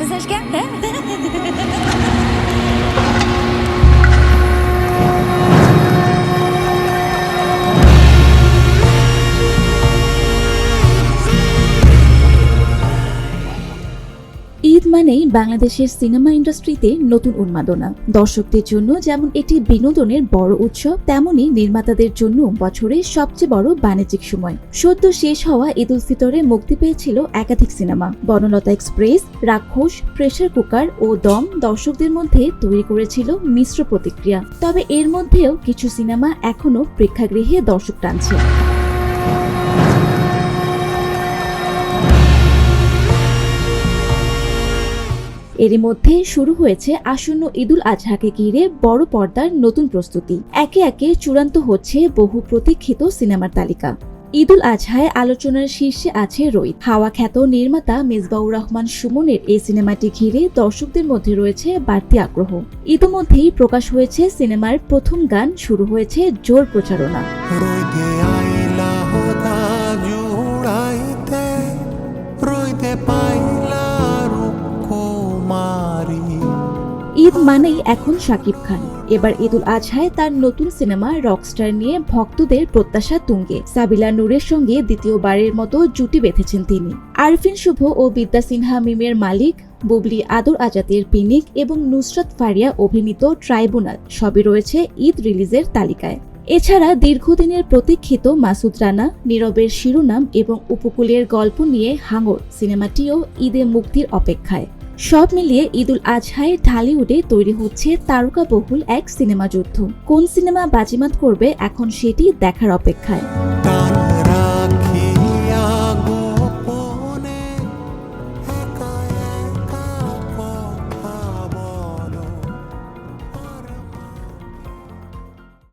Message কেন? ঈদ মানেই বাংলাদেশের সিনেমা ইন্ডাস্ট্রিতে নতুন উন্মাদনা। দর্শকদের জন্য যেমন এটি বিনোদনের বড় উৎসব, তেমনি নির্মাতাদের জন্য বছরের সবচেয়ে বড় বাণিজ্যিক সময়। সদ্য শেষ হওয়া ঈদ উল ফিতরে মুক্তি পেয়েছিল একাধিক সিনেমা। বনলতা এক্সপ্রেস, রাক্ষস, প্রেসার কুকার ও দম দর্শকদের মধ্যে তৈরি করেছিল মিশ্র প্রতিক্রিয়া। তবে এর মধ্যেও কিছু সিনেমা এখনো প্রেক্ষাগৃহে দর্শক টানছে। এরই মধ্যে শুরু হয়েছে আসন্ন ঈদুল আজহাকে ঘিরে বড় পর্দার নতুন প্রস্তুতি। একে একে চূড়ান্ত হচ্ছে বহু প্রতীক্ষিত সিনেমার তালিকা। ঈদুল আজহায় আলোচনার শীর্ষে আছে রোহিত। হাওয়া খ্যাত নির্মাতা মেজবাউর রহমান সুমনের এই সিনেমাটি ঘিরে দর্শকদের মধ্যে রয়েছে বাড়তি আগ্রহ। ইতিমধ্যেই প্রকাশ হয়েছে সিনেমার প্রথম গান, শুরু হয়েছে জোর প্রচারণা। ঈদ মানেই এখন শাকিব খান। এবার ঈদুল আজহায় তার নতুন সিনেমা রকস্টার নিয়ে ভক্তদের প্রত্যাশা তুঙ্গে। সাবিলা নূরের সঙ্গে দ্বিতীয়বারের মতো জুটি বেঁধেছেন তিনি। আরফিন শুভ ও বিদ্যা সিনহা মিমের মালিক, বুবলি আদর আজাদের পিনিক এবং নুসরাত ফারিয়া অভিনীত ট্রাইব্যুনাল সবই রয়েছে ঈদ রিলিজের তালিকায়। এছাড়া দীর্ঘদিনের প্রতীক্ষিত মাসুদ রানা, নীরবের শিরোনাম এবং উপকূলের গল্প নিয়ে হাঙর সিনেমাটিও ঈদে মুক্তির অপেক্ষায়। সব মিলিয়ে ঈদুল আজহায় ঢালিউডে তৈরি হচ্ছে তারকাবহুল এক সিনেমা যুদ্ধ। কোন সিনেমা বাজিমাত করবে এখন সেটি দেখার অপেক্ষায়।